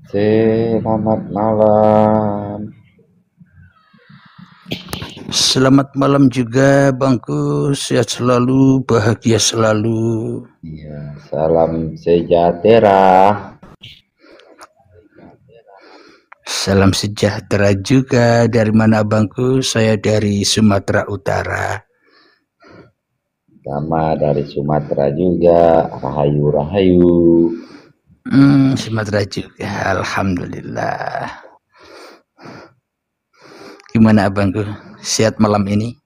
Selamat malam. Selamat malam juga Bangku, sehat selalu, bahagia selalu. Ya, salam sejahtera. Salam sejahtera juga. Dari mana Bangku? Saya dari Sumatera Utara. Sama dari Sumatera juga. Rahayu, rahayu. Sumatera juga. Alhamdulillah. Gimana Abangku? Sehat malam ini?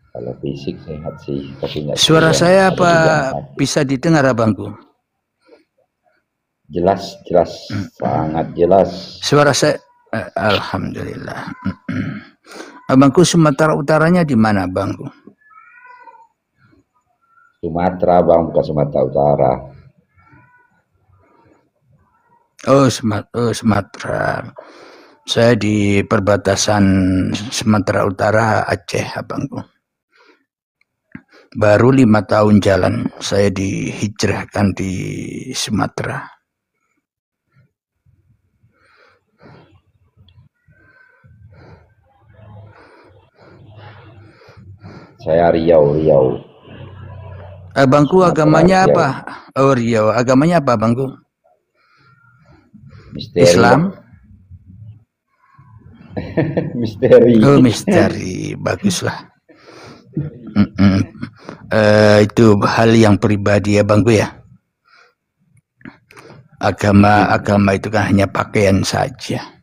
Kalau fisik sehat sih, tapi nggak. Suara saya apa bisa didengar Abangku? Jelas, sangat jelas. Suara saya, alhamdulillah. Abangku Sumatera Utaranya di mana Abangku? Sumatera Bang, bukan Sumatera Utara. Oh Sumatera. Saya di perbatasan Sumatera Utara Aceh Abangku. Baru 5 tahun jalan saya dihijrahkan di Sumatera. Saya Riau. Abangku Sumatera, agamanya Riau. apa? Oh Riau, agamanya apa Abangku? Misteri. Islam? Misteri. Oh misteri, baguslah. Itu hal yang pribadi ya Bangku ya. Agama itu kan hanya pakaian saja.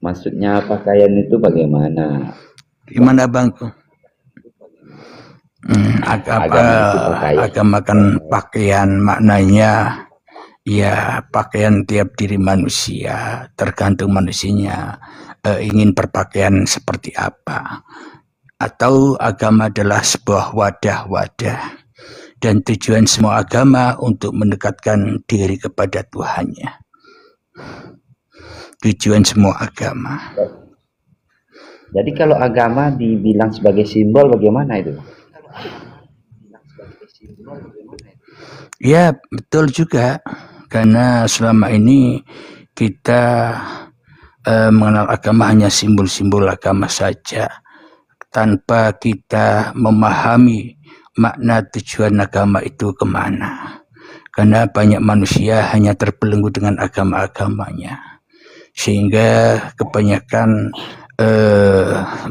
Maksudnya pakaian itu bagaimana? Gimana Bangku? Agama kan pakaian, maknanya ya pakaian tiap diri manusia, tergantung manusianya ingin berpakaian seperti apa. Atau agama adalah sebuah wadah-wadah dan tujuan semua agama untuk mendekatkan diri kepada Tuhannya. Tujuan semua agama. Jadi kalau agama dibilang sebagai simbol bagaimana itu? Ya betul juga, karena selama ini kita mengenal agama hanya simbol-simbol agama saja, tanpa kita memahami makna tujuan agama itu kemana. Karena banyak manusia hanya terbelenggu dengan agama-agamanya, sehingga kebanyakan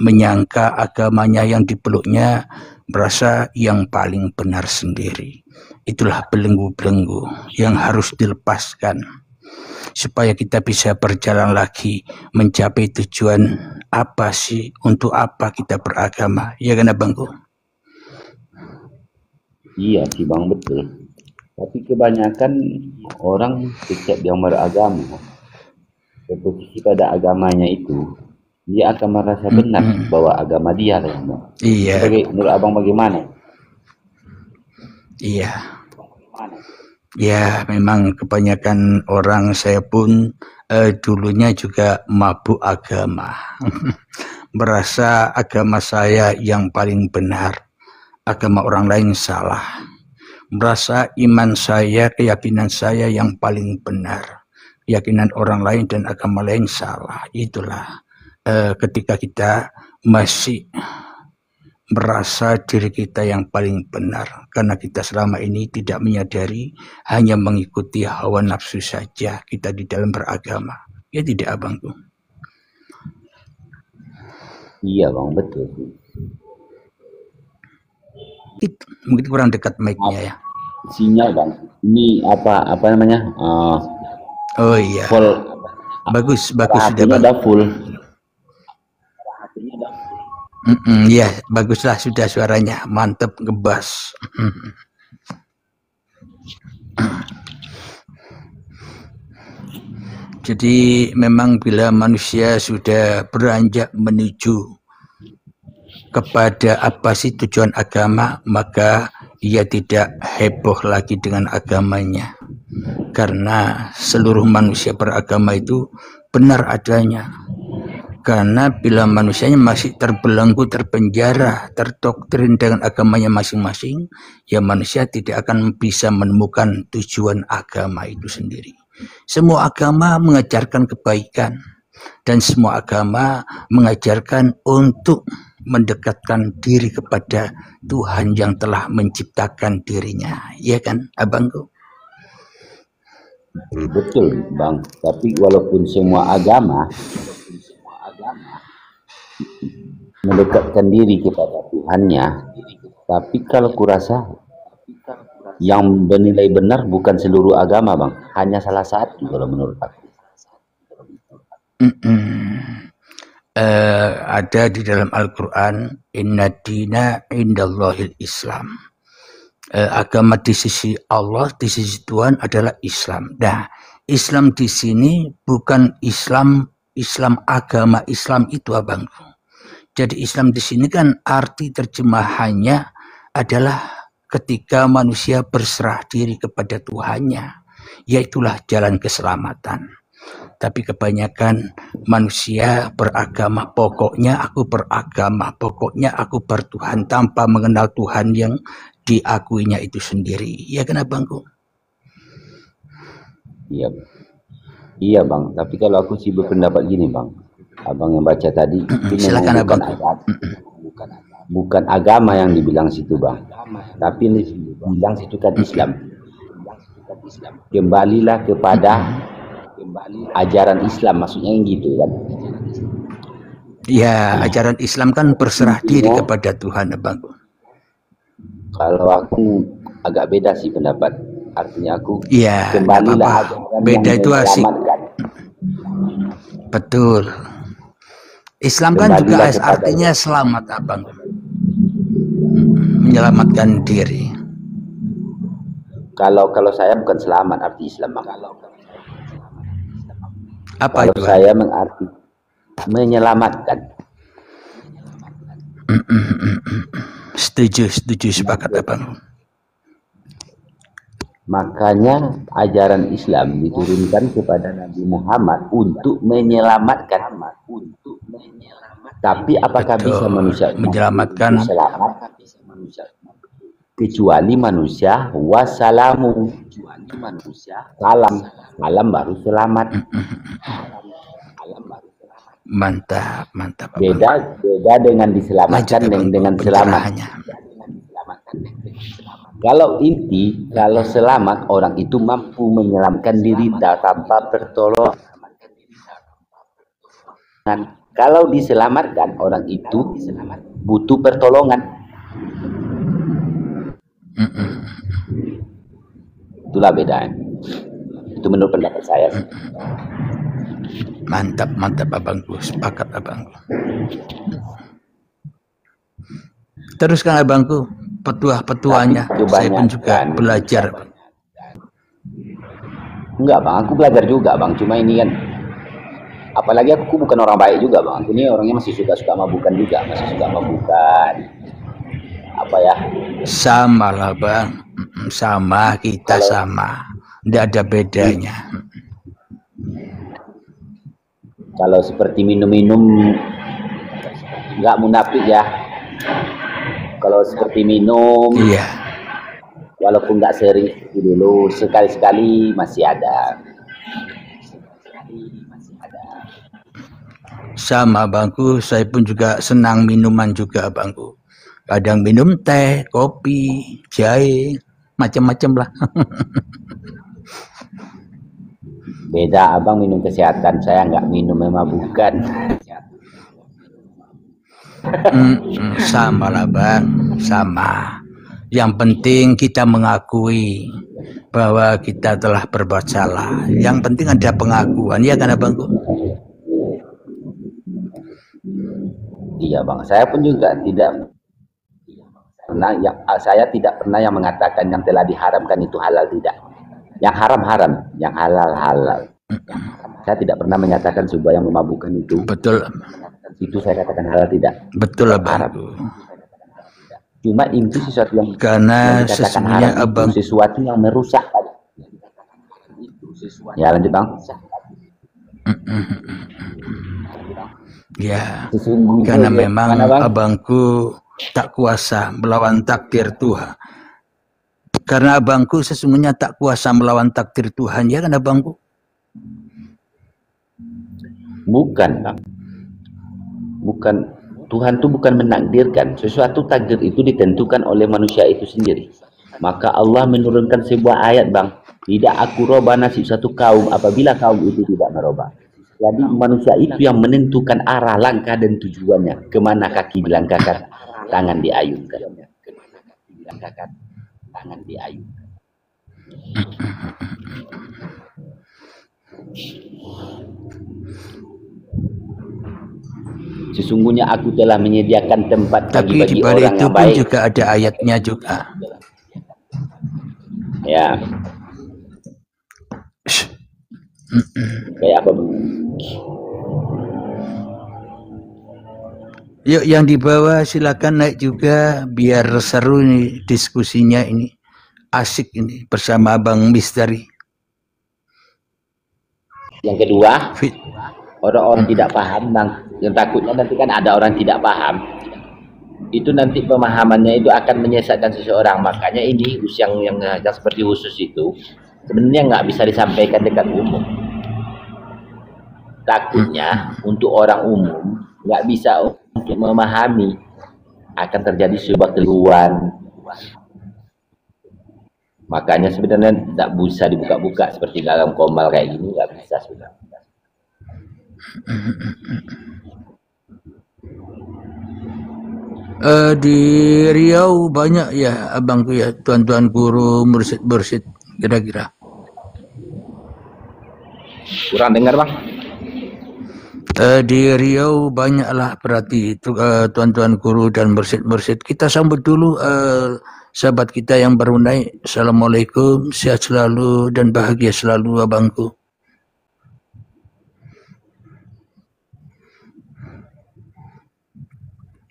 menyangka agamanya yang dipeluknya merasa yang paling benar sendiri. Itulah belenggu-belenggu yang harus dilepaskan supaya kita bisa berjalan lagi mencapai tujuan apa sih, untuk apa kita beragama, ya kan Abangku? Iya sih Bang, betul. Tapi kebanyakan orang setiap yang beragama, berposisi pada agamanya itu, dia akan merasa benar bahwa agama dia lah. Iya. Menurut Abang bagaimana? Iya. Ya memang kebanyakan orang, saya pun dulunya juga mabuk agama. Merasa agama saya yang paling benar, agama orang lain salah. Merasa iman saya, keyakinan saya yang paling benar, keyakinan orang lain dan agama lain salah. Itulah ketika kita masih merasa diri kita yang paling benar, karena kita selama ini tidak menyadari, hanya mengikuti hawa nafsu saja kita di dalam beragama. Ya tidak Abangku? Iya Bang, betul. Itu mungkin kurang dekat mic-nya ya. Sinyal Bang. Ini apa namanya? Oh iya. Full. Bagus sudah Bang. Udah full. Ya baguslah, sudah suaranya mantep, ngebas. Jadi memang bila manusia sudah beranjak menuju kepada apa sih tujuan agama, maka ia tidak heboh lagi dengan agamanya, karena seluruh manusia beragama itu benar adanya. Karena bila manusianya masih terbelenggu, terpenjara, terdoktrin dengan agamanya masing-masing, ya manusia tidak akan bisa menemukan tujuan agama itu sendiri. Semua agama mengajarkan kebaikan, dan semua agama mengajarkan untuk mendekatkan diri kepada Tuhan yang telah menciptakan dirinya. Ya kan, abangku? Betul, Bang. Tapi walaupun semua agama mendekatkan diri kepada Tuhannya, tapi kalau kurasa yang bernilai benar bukan seluruh agama, Bang. Hanya salah satu kalau menurut aku. Ada di dalam Al-Quran, inna dina indallahil Islam. Agama di sisi Allah, di sisi Tuhan adalah Islam. Nah, Islam di sini bukan Islam agama Islam itu, abangku. Jadi Islam di sini kan arti terjemahannya adalah ketika manusia berserah diri kepada Tuhannya, yaitulah jalan keselamatan. Tapi kebanyakan manusia beragama, pokoknya aku beragama, pokoknya aku bertuhan, tanpa mengenal Tuhan yang diakuinya itu sendiri. Ya kan, abangku? Iya, iya, Bang. Tapi kalau aku sih berpendapat gini, Bang. Abang yang baca tadi itu Silakan, memang bukan agama yang dibilang situ, Bang. Tapi dibilang situ kan Islam. Kembalilah kepada ajaran Islam, maksudnya yang gitu kan. Ya, ajaran Islam kan berserah diri kepada Tuhan, abangku. Kalau aku agak beda sih pendapat. Artinya aku ya, kembalilah beda itu asik. Betul. Islam kan juga artinya selamat, abang. Menyelamatkan diri. Kalau saya bukan selamat arti Islam, Bang. Apa kalau itu? Saya mengarti menyelamatkan. Setuju, sepakat, abang. Makanya ajaran Islam diturunkan kepada Nabi Muhammad untuk menyelamatkan. Tapi apakah bisa manusia menyelamatkan? Selamat kecuali manusia wassalamu. Salam baru selamat. Mantap. Beda dengan diselamatkan dengan selamat. Kalau selamat, orang itu mampu menyelamatkan diri tanpa pertolongan. Kalau diselamatkan, orang itu butuh pertolongan. Itulah beda. Itu menurut pendapat saya. Mantap, abangku. Sepakat, abangku. Teruskan, abangku. Petuah-petuahnya saya pun juga belajar. Enggak, Bang, aku belajar juga, Bang. Cuma ini kan, apalagi aku bukan orang baik juga, Bang. Aku ini orangnya masih suka mabukan juga, apa ya? Sama lah, Bang. Sama, kita sama. Tidak ada bedanya. Kalau seperti minum-minum nggak munafik ya. Kalau seperti minum, iya. Walaupun nggak sering dulu, sekali-sekali masih ada. Sama, bangku, saya pun juga senang minuman juga, bangku. Kadang minum teh, kopi, jahe, macam-macam lah. Beda abang minum kesehatan, saya nggak minum memabukan. Sama lah, Bang, sama. Yang penting kita mengakui bahwa kita telah berbuat salah. Yang penting ada pengakuan, ya kan, abangku? Iya, Bang. Saya pun juga tidak pernah, saya tidak pernah yang mengatakan yang telah diharamkan itu halal, tidak. Yang haram-haram, yang halal-halal. Saya tidak pernah menyatakan sebuah yang memabukkan itu. Betul. Itu saya katakan halal, tidak. Betul, abang. Cuma inti sesuatu yang karena sesungguhnya abang sesuatu yang merusak. Ya, lanjut, Bang. Ya, Sesungguhnya karena ya, memang mana bang? abangku tak kuasa melawan takdir Tuhan. Karena abangku sesungguhnya tak kuasa melawan takdir Tuhan, ya kan abangku? Bukan bang, bukan. Tuhan itu bukan menakdirkan. Sesuatu takdir itu ditentukan oleh manusia itu sendiri. Maka Allah menurunkan sebuah ayat bang. Tidak aku robah nasib satu kaum apabila kaum itu tidak merubah. Jadi manusia itu yang menentukan arah langkah dan tujuannya. Kemana kaki dilangkahkan, tangan diayunkan. Tangan diayunkan. Sesungguhnya aku telah menyediakan tempat Tapi bagi di balik orang itu yang pun baik. juga ada ayatnya juga. Ya. Kayak apa? Yuk yang di bawah silakan naik juga biar seru nih diskusinya ini. Asik ini bersama Abang Misteri. Yang kedua, orang-orang tidak paham bang. Yang takutnya nanti kan ada orang tidak paham. Itu nanti pemahamannya itu akan menyesatkan seseorang. Makanya ini yang seperti khusus itu sebenarnya nggak bisa disampaikan dekat umum. Takutnya untuk orang umum nggak bisa untuk memahami, akan terjadi sebuah keluhan. Makanya sebenarnya tidak bisa dibuka-buka seperti dalam komal kayak gini, nggak bisa sudah. Di Riau banyak ya abangku ya tuan-tuan guru mursid kira-kira. Kurang dengar bang. Di Riau banyaklah berarti tuan-tuan guru dan mursid. Kita sambut dulu sahabat kita yang baru naik. Assalamualaikum, sehat selalu dan bahagia selalu abangku.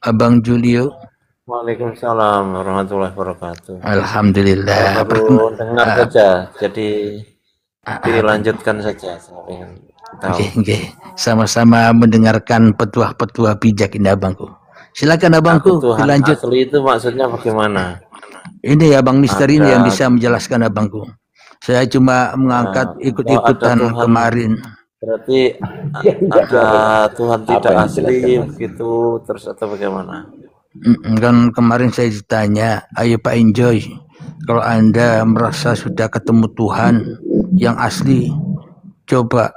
Abang Julio. Waalaikumsalam warahmatullahi wabarakatuh. Alhamdulillah. Baru dengar saja, jadi dilanjutkan saja. Okay. Sama-sama mendengarkan petuah-petuah bijak ini abangku. Silakan abangku, dilanjut. Asli itu maksudnya bagaimana? Ini Abang Misteri ini yang bisa menjelaskan abangku. Saya cuma mengangkat ikut-ikutan kemarin. Berarti ada Tuhan tidak asli begitu terus atau bagaimana? Kan kemarin saya ditanya, ayo Pak Enjoy, kalau Anda merasa sudah ketemu Tuhan yang asli, coba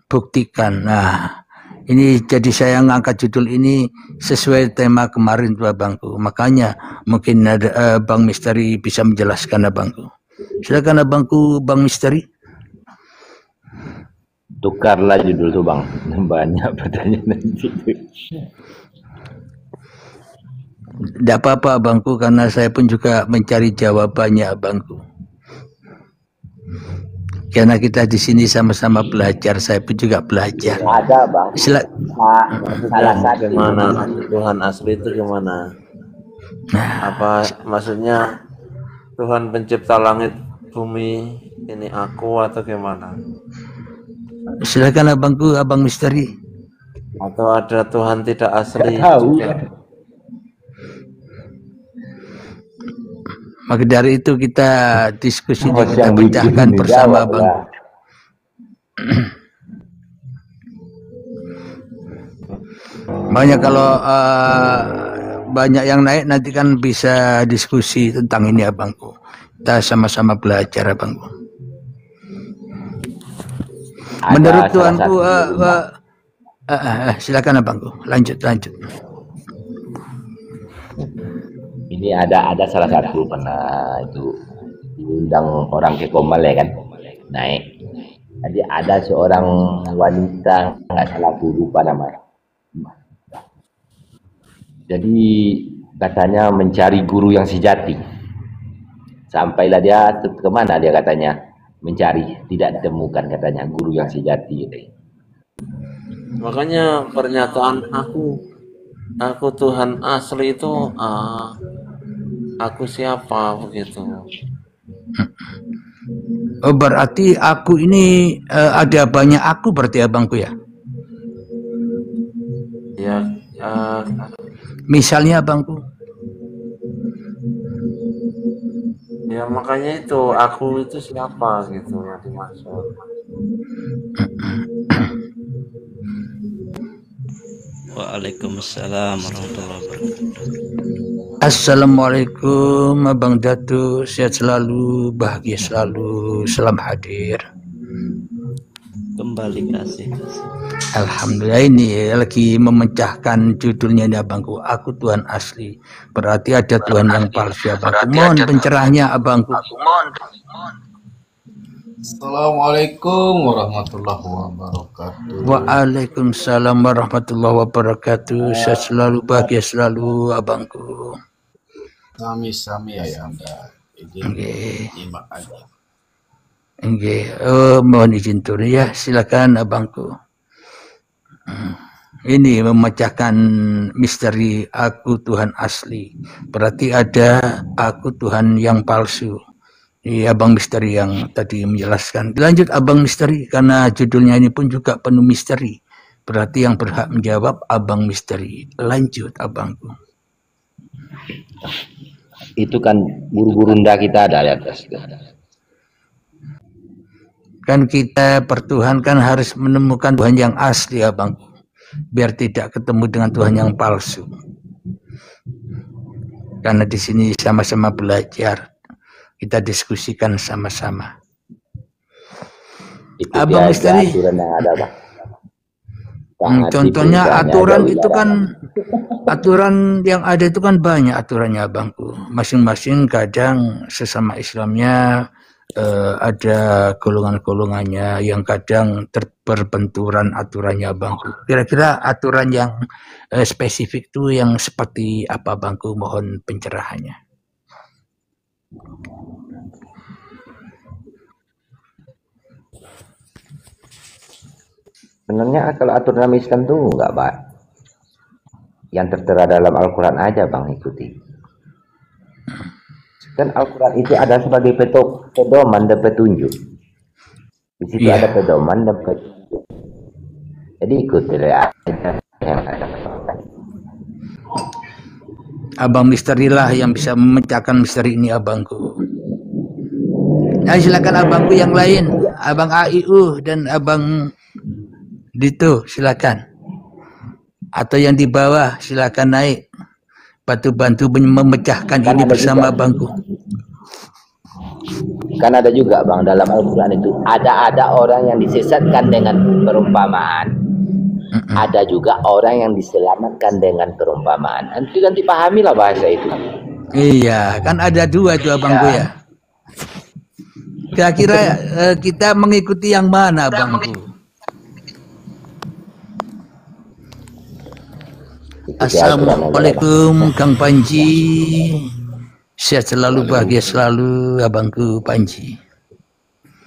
buktikan. Nah, ini jadi saya ngangkat judul ini sesuai tema kemarin tuh abangku. Makanya mungkin ada Bang Misteri bisa menjelaskan abangku. Silakan abangku Bang Misteri. Tukarlah judul tuh bang, banyak pertanyaan nanti. Tidak apa-apa abangku, karena saya pun juga mencari jawabannya abangku. Karena kita di sini sama-sama belajar, saya pun juga belajar. Ada bang. Salah satu. Gimana Tuhan asli itu gimana? Apa maksudnya Tuhan pencipta langit bumi ini aku atau gimana? Silakan abangku, Abang Misteri. Atau ada Tuhan tidak asli juga? Maka dari itu kita diskusi kita pecahkan bersama bang. Banyak kalau banyak yang naik nanti kan bisa diskusi tentang ini abangku. Kita sama-sama belajar abangku. Menurut tuanku, silakan abangku, lanjut. Ini ada salah satu pernah itu diundang orang ke Komal ya kan, naik. Jadi ada seorang wanita, nggak salah aku lupa namanya. Jadi katanya mencari guru yang sejati. Sampailah dia kemana dia katanya mencari, tidak ditemukan katanya guru yang sejati. Makanya pernyataan aku Tuhan asli itu aku siapa begitu. Oh, berarti aku ini ada banyak aku berarti abangku ya? Ya, Misalnya abangku. ya makanya itu aku itu siapa gitu yang dimaksud. Waalaikumsalam warahmatullahi wabarakatuh. Assalamualaikum Abang Datu, sehat selalu, bahagia selalu, salam hadir. Kembali kasih. Alhamdulillah, ini lagi memecahkan judulnya nih abangku, Aku Tuhan Asli. Berarti ada Tuhan yang palsu abangku. Mohon pencerahnya abangku. Assalamualaikum warahmatullahi wabarakatuh. Waalaikumsalam warahmatullahi wabarakatuh. Sehat selalu, bahagia selalu abangku. Sami-sami ya Anda. Izin nyimak aja. Mohon izin turun ya, silakan abangku. Ini memecahkan misteri Aku Tuhan Asli. Berarti ada Aku Tuhan yang palsu. Ini abang misteri yang tadi menjelaskan. Dilanjut abang misteri, karena judulnya ini pun juga penuh misteri. Berarti yang berhak menjawab abang misteri. Lanjut abangku. Itu kan buru-burunda kita ada di atas. Kan kita pertuhankan harus menemukan Tuhan yang asli abangku, biar tidak ketemu dengan Tuhan yang palsu. Karena di sini sama-sama belajar, kita diskusikan sama-sama. Abang misteri. Contohnya aturan itu kan, aturan yang ada itu kan banyak aturannya abangku. Masing-masing kadang sesama Islamnya ada golongan-golongannya yang kadang berbenturan aturannya abangku. Kira-kira aturan yang spesifik itu yang seperti apa abangku? Mohon pencerahannya. Sebenarnya kalau aturan Islam tuh enggak, Pak. Yang tertera dalam Al-Quran aja Bang ikuti. Kan Al-Quran itu ada sebagai pedoman dan petunjuk. Di situ ada pedoman dan petunjuk. Jadi ikutilah yang ada. Abang misteri lah yang bisa memecahkan misteri ini abangku. Nah, silakan abangku yang lain, abang AIU dan abang Dito, silakan. Atau yang di bawah silakan naik. Bantu memecahkan kan ini bersama abangku. Kan ada juga Bang dalam Al-Quran itu ada orang yang disesatkan dengan perumpamaan. Ada juga orang yang diselamatkan dengan perumpamaan. Nanti pahami lah bahasa itu. Iya, kan ada dua tuh abangku ya. Kira-kira kita mengikuti yang mana abangku? Assalamualaikum Kang Panji. Sehat selalu, bahagia selalu abangku Panji.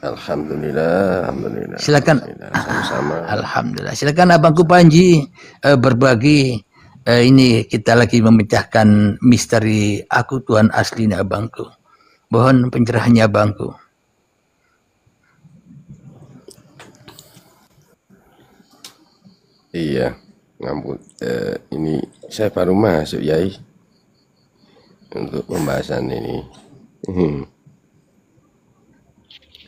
Alhamdulillah, alhamdulillah. Silakan. Sama-sama. Alhamdulillah. Silakan abangku Panji berbagi. Ini kita lagi memecahkan misteri Aku Tuhan Asli nih abangku. Mohon pencerahannya abangku. Iya, ngampun. Ini saya baru masuk Yai untuk pembahasan ini.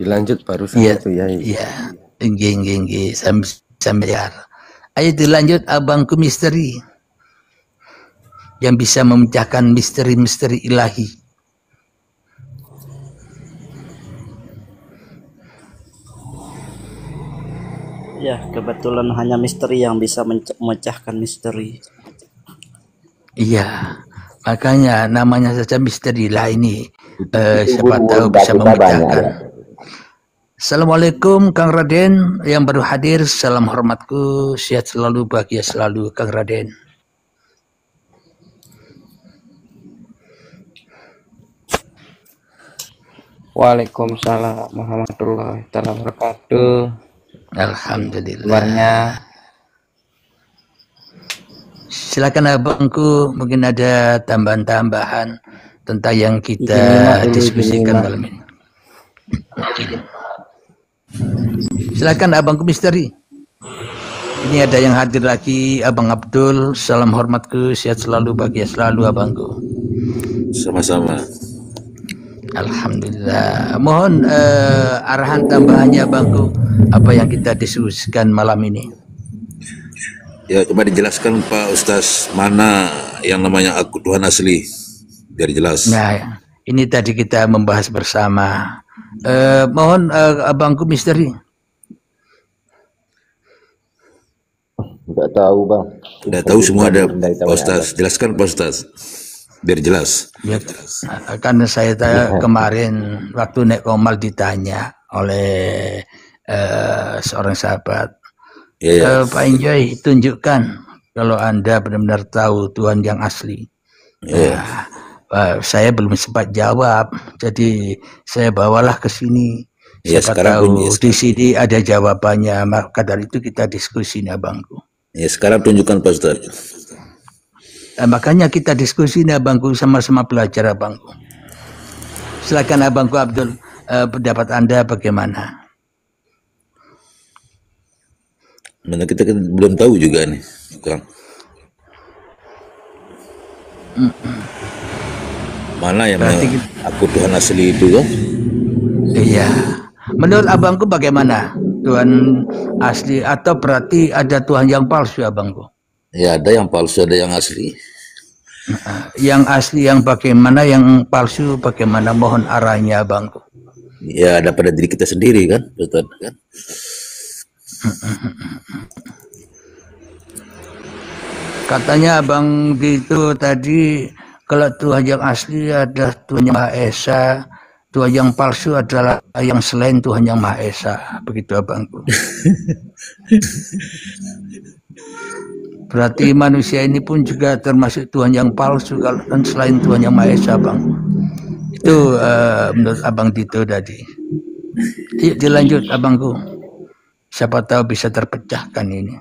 Dilanjut barusan itu Yai. Iya, enggih, sambil. Ayo dilanjut abangku misteri yang bisa memecahkan misteri-misteri ilahi. Ya, kebetulan hanya misteri yang bisa memecahkan misteri. Iya, makanya namanya saja misteri lah ini. Siapa tahu bisa memecahkan. Assalamualaikum Kang Raden yang baru hadir, salam hormatku, sehat selalu, bahagia selalu Kang Raden. Waalaikumsalam warahmatullahi wabarakatuh. Alhamdulillah. Kabarnya? Silakan abangku, mungkin ada tambahan-tambahan tentang yang kita diskusikan malam ini. Silakan abangku misteri. Ini ada yang hadir lagi, Abang Abdul. Salam hormatku, sehat selalu, bahagia selalu abangku. Sama-sama. Alhamdulillah. Mohon arahan tambahannya abangku, apa yang kita diskusikan malam ini. Ya, coba dijelaskan Pak Ustaz, mana yang namanya aku Tuhan asli, biar jelas. Nah, ini tadi kita membahas bersama. Mohon abangku misteri. Enggak tahu bang. Tidak tahu semua ada Pak Ustaz. Jelaskan Pak Ustaz, biar jelas. Ya, karena saya kemarin waktu naik komal ditanya oleh seorang sahabat. Ya. Pak Enjoy, tunjukkan kalau Anda benar-benar tahu Tuhan yang asli. Ya. Saya belum sempat jawab, jadi saya bawalah ke sini. Ya, Siapa tahu di sini ada jawabannya. Maka dari itu kita diskusi nih abangku. Ya, sekarang tunjukkan Pak Ustaz. Makanya kita diskusi nih abangku, sama-sama belajar abangku. Silakan abangku Abdul, pendapat Anda bagaimana? Mana kita belum tahu juga nih, Kang. Mana yang aku Tuhan asli itu kan? Iya. Menurut abangku bagaimana? Tuhan asli atau berarti ada Tuhan yang palsu abangku? Ya, ada yang palsu, ada yang asli. Yang asli yang bagaimana, yang palsu bagaimana? Mohon arahnya abangku. Ya, ada pada diri kita sendiri kan, Ustaz, kan? Katanya abang itu tadi, kalau Tuhan yang asli adalah Tuhan yang Maha Esa, Tuhan yang palsu adalah yang selain Tuhan yang Maha Esa. Begitu abangku. Berarti manusia ini pun juga termasuk Tuhan yang palsu kalau kan selain Tuhan yang Maha Esa, Bang. Itu menurut Abang Dito tadi. Yuk dilanjut abangku. Siapa tahu bisa terpecahkan ini.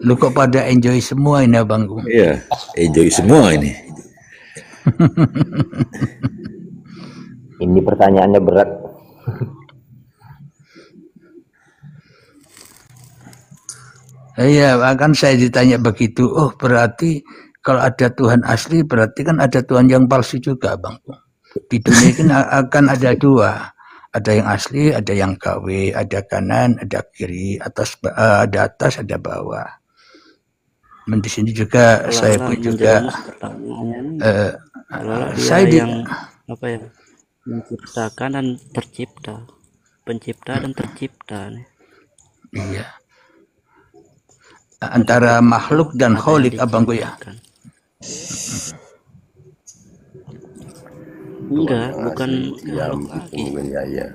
Lu kok pada enjoy semua ini abangku? Iya, enjoy semua ini. Ini pertanyaannya berat. Iya, akan saya ditanya begitu. Oh, berarti kalau ada Tuhan asli, berarti kan ada Tuhan yang palsu juga, abangku. Di dunia ini akan ada dua. Ada yang asli, ada yang KW, ada kanan, ada kiri, ada atas, ada bawah. Dan di sini juga saya pun juga saya yang apa ya, menciptakan dan tercipta, pencipta dan tercipta nih. Iya, antara makhluk dan kholik abangku ya. Enggak, bukan yang makhluk lagi.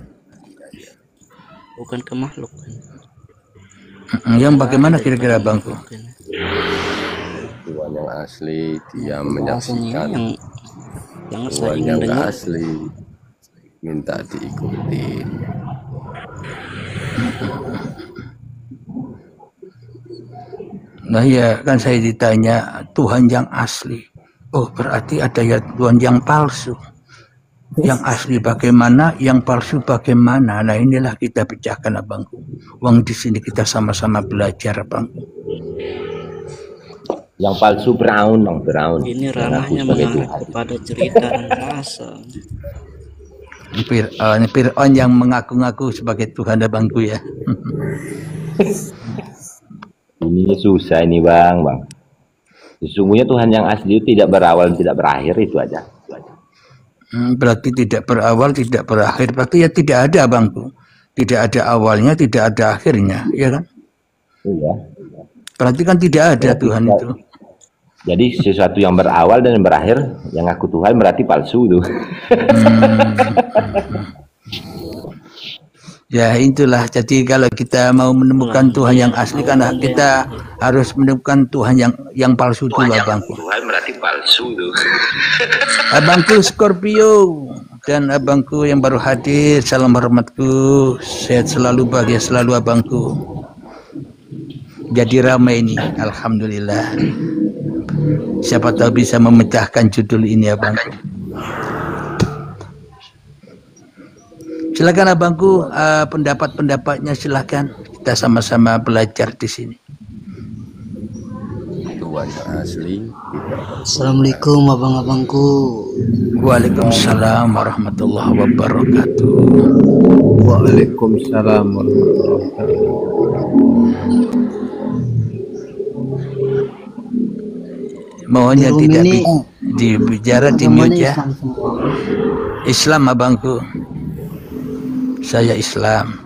Bukan ke makhluk. Yang bagaimana kira-kira abangku? Tuhan yang asli, dia menyaksikan. Yang Tuhan saya ingin yang dengar asli, minta diikuti. Nah ya kan saya ditanya Tuhan yang asli. Oh berarti ada ya Tuhan yang palsu. Yang asli bagaimana, yang palsu bagaimana? Nah inilah kita pecahkan abangku. Uang di sini kita sama-sama belajar abangku. Yang palsu Firaun, Bang, Firaun. ini ranahnya mengarah kepada cerita dan rasa. Fir'aun yang mengaku-ngaku sebagai Tuhan abangku ya. Ini susah ini bang. Sesungguhnya Tuhan yang asli itu tidak berawal dan tidak berakhir, itu aja. Berarti tidak berawal, tidak berakhir. Berarti ya tidak ada abangku. Tidak ada awalnya, tidak ada akhirnya, ya kan? Iya. Berarti kan tidak ada Tuhan itu. Jadi sesuatu yang berawal dan berakhir, yang aku Tuhan berarti palsu tuh. Ya itulah, jadi kalau kita mau menemukan Tuhan yang asli kan kita harus menemukan Tuhan yang palsu dulu abangku. Tuhan berarti palsu tuh. Abangku Scorpio dan abangku yang baru hadir, salam hormatku, sehat selalu, bahagia selalu abangku. Jadi ramai ini, alhamdulillah. Siapa tahu bisa memecahkan judul ini abangku. Silakan abangku, pendapat-pendapatnya silakan. Kita sama-sama belajar di sini. Tuhan yang asli. Assalamualaikum abang-abangku. Waalaikumsalam warahmatullahi wabarakatuh. Waalaikumsalam warahmatullahi wabarakatuh. Mohon yang tidak dibicara di mute ya. Islam abangku. Saya Islam.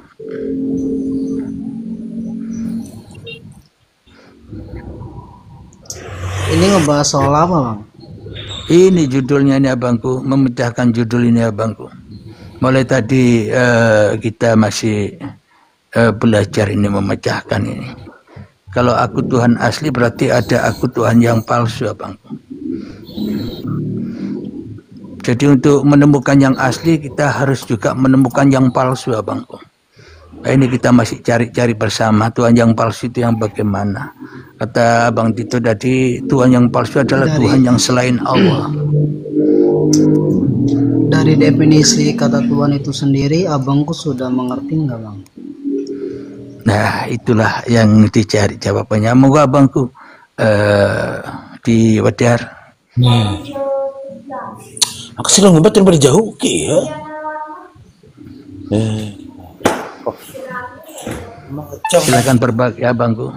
Ini ngebahas soal apa, Bang? Ini judulnya ini abangku, memecahkan judul ini abangku. Mulai tadi kita masih belajar ini memecahkan ini. Kalau aku Tuhan asli berarti ada aku Tuhan yang palsu abangku. Jadi untuk menemukan yang asli kita harus juga menemukan yang palsu abangku. Nah, ini kita masih cari-cari bersama Tuhan yang palsu itu yang bagaimana. Kata Abang Tito tadi, Tuhan yang palsu adalah Tuhan yang selain Allah. Dari definisi kata Tuhan itu sendiri, abangku sudah mengerti nggak, Bang? Nah, itulah yang dicari jawabannya. Moga abangku di Wadar. Aku sih lo ngebat dari jauh, ya. Silakan berbagi abangku.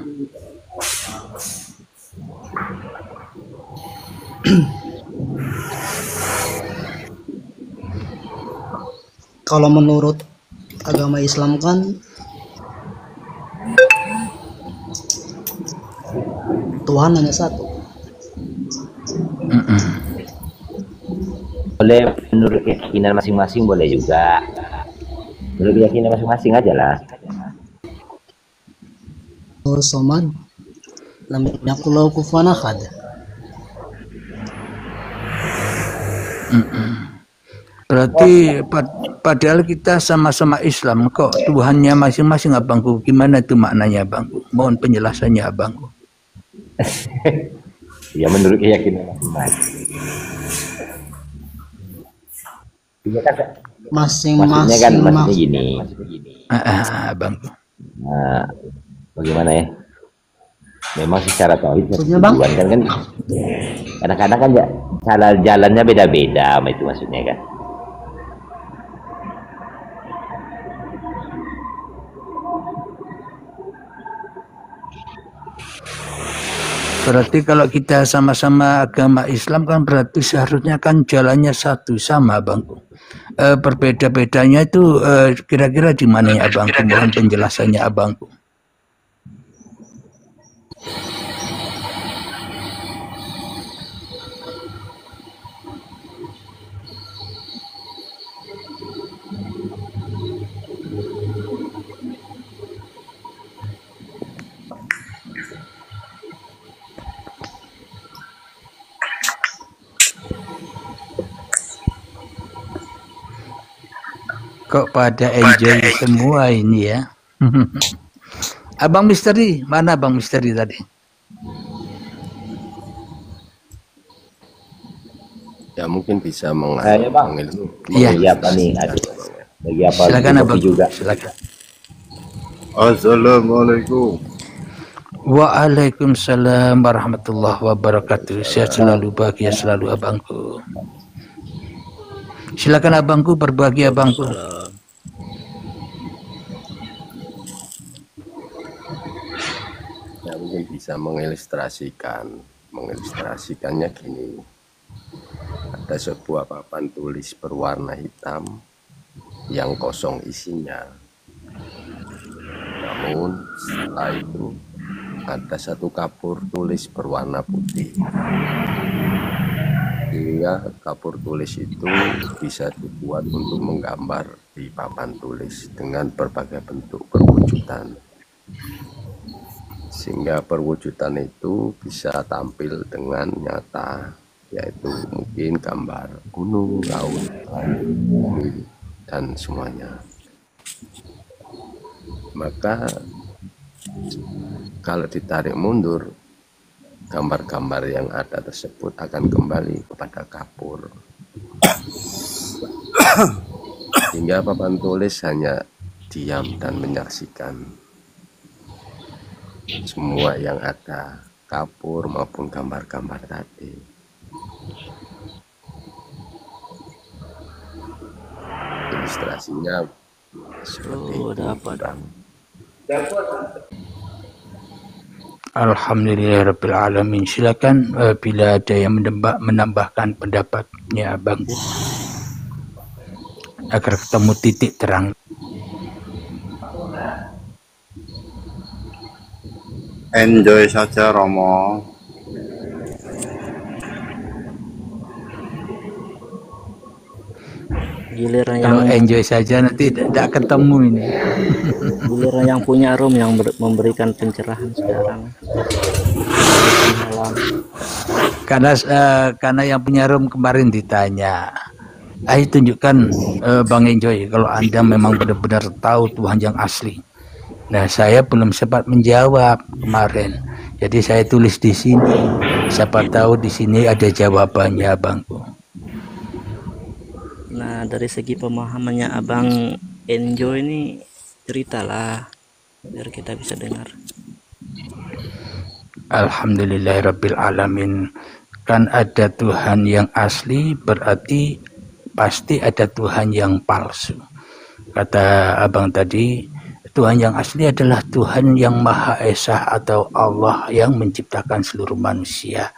Kalau menurut agama Islam kan Tuhan hanya satu. Boleh menurut keyakinan masing-masing, boleh juga. Menurut keyakinan masing-masing aja lah. Somad, lam yakul lahu kufuwan ahad. Berarti padahal kita sama-sama Islam kok Tuhannya masing-masing abangku. Gimana itu maknanya abangku? Mohon penjelasannya abangku. Ya menurut keyakinan masing-masing. Maksudnya kan maksudnya gini. Abangku. Nah, bagaimana ya? Memang secara tauhid Tuhan kan kadang-kadang kan ya jalannya beda-beda, itu maksudnya kan. Berarti kalau kita sama-sama agama Islam kan berarti seharusnya kan jalannya satu sama abangku. Berbeda-bedanya itu kira-kira di mana ya abangku? Mohon penjelasannya abangku. Kok pada enjoy semua ini ya. Abang Misteri, mana Abang Misteri tadi? Ya mungkin bisa Iya apa nih? Bagi apa? Silakan abang juga. Silakan. Assalamualaikum. Waalaikumsalam warahmatullahi wabarakatuh. Sehat selalu, bahagia selalu abangku. Silakan abangku, berbagi abangku. Ya mungkin bisa mengilustrasikannya gini. Ada sebuah papan tulis berwarna hitam yang kosong isinya. Namun setelah itu ada satu kapur tulis berwarna putih. Sehingga kapur tulis itu bisa dibuat untuk menggambar di papan tulis dengan berbagai bentuk perwujudan. Sehingga perwujudan itu bisa tampil dengan nyata, yaitu mungkin gambar gunung, laut, bumi, dan semuanya. Maka kalau ditarik mundur, gambar-gambar yang ada tersebut akan kembali kepada kapur. sehingga papan tulis hanya diam dan menyaksikan semua yang ada, kapur maupun gambar-gambar tadi. Ilustrasinya seperti itu. Alhamdulillahirrabbilalamin. Silakan bila ada yang menambahkan pendapatnya Abang agar ketemu titik terang. Enjoy saja Romo. Giliran Kalau yang enjoy saja nanti tidak ketemu ini. giliran yang punya room yang memberikan pencerahan sekarang. Karena yang punya room kemarin ditanya, ayo tunjukkan Bang Enjoy kalau Anda memang benar-benar tahu Tuhan yang asli. Nah, saya belum sempat menjawab kemarin. Jadi saya tulis di sini. Siapa tahu di sini ada jawabannya, Bangku. Nah, dari segi pemahamannya Abang Enjoy ini, ceritalah biar kita bisa dengar. Alhamdulillahirrabbilalamin. Kan ada Tuhan yang asli, berarti pasti ada Tuhan yang palsu. Kata Abang tadi, Tuhan yang asli adalah Tuhan yang Maha Esa atau Allah yang menciptakan seluruh manusia.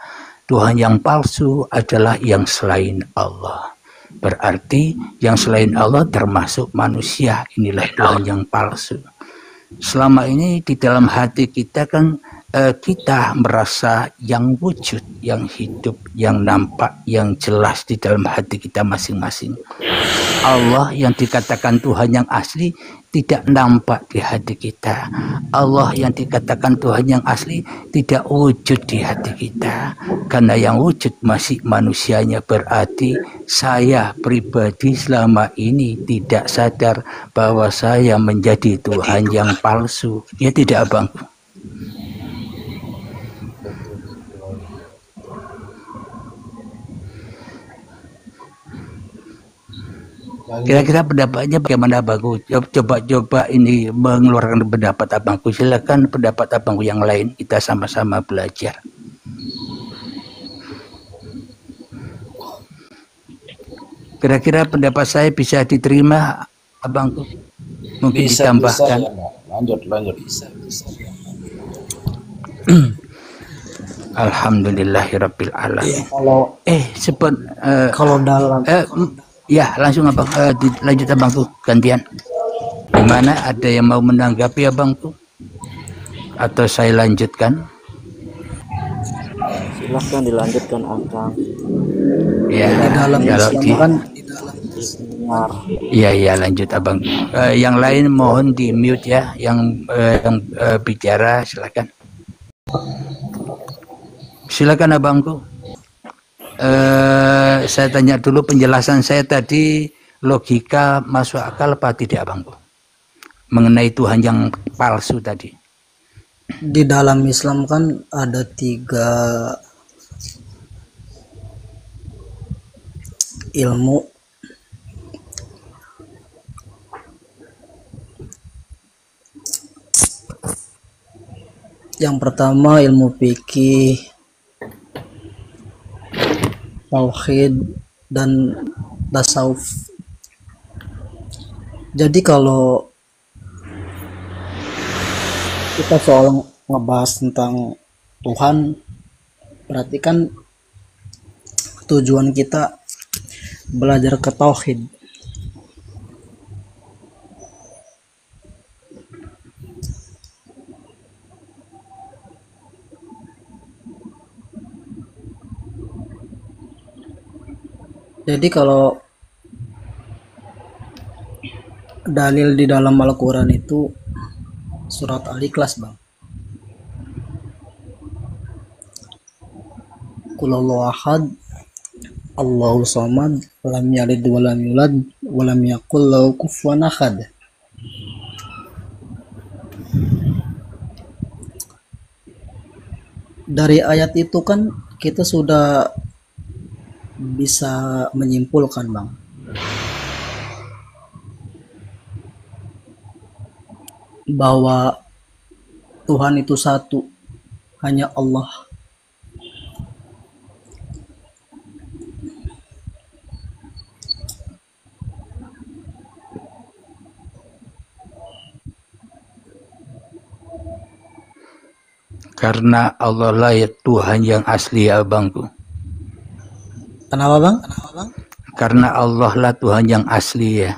Tuhan yang palsu adalah yang selain Allah. Berarti yang selain Allah termasuk manusia. Inilah Tuhan yang palsu. Selama ini di dalam hati kita kan kita merasa yang wujud, yang hidup, yang nampak, yang jelas di dalam hati kita masing-masing. Allah yang dikatakan Tuhan yang asli tidak nampak di hati kita. Allah yang dikatakan Tuhan yang asli tidak wujud di hati kita. Karena yang wujud masih manusianya, berarti saya pribadi selama ini tidak sadar bahwa saya menjadi Tuhan yang palsu. Ya tidak, Abang? Kira-kira pendapatnya bagaimana, Abangku? Coba ini mengeluarkan pendapat Abangku. Silakan pendapat Abangku yang lain, kita sama-sama belajar. Kira-kira pendapat saya bisa diterima, Abangku? Mungkin bisa, ditambahkan. Bisa, ya, lanjut. Bisa. Alhamdulillahirabbil alamin. Kalau kalau dalam ya langsung Abang, lanjut Abangku, gantian. Gimana, ada yang mau menanggapi Abangku? Atau saya lanjutkan? Silahkan dilanjutkan Abang. Ya, dalam kalau Islam kan iya lanjut Abang. Yang lain mohon di mute ya, yang bicara silakan. Silakan Abangku. Saya tanya dulu, penjelasan saya tadi logika masuk akal apa tidak, Abangku? Mengenai Tuhan yang palsu tadi. di dalam Islam kan ada 3 ilmu. Yang pertama ilmu fikih, tauhid, dan tasawuf. Jadi kalau kita soal ngebahas tentang Tuhan, berarti kan tujuan kita belajar ke tauhid. Jadi kalau dalil di dalam Al-Quran itu surat Al-Ikhlas, Bang. Qul Allahu ahad, Allahu samad, lam yalid wa lam yulad, wa lam yakul lahu kufuwan ahad. Dari ayat itu kan kita sudah bisa menyimpulkan, Bang, bahwa Tuhan itu satu, hanya Allah. Karena Allah lah ya Tuhan yang asli ya abangku. Kenapa bang? Karena Allah lah Tuhan yang asli ya.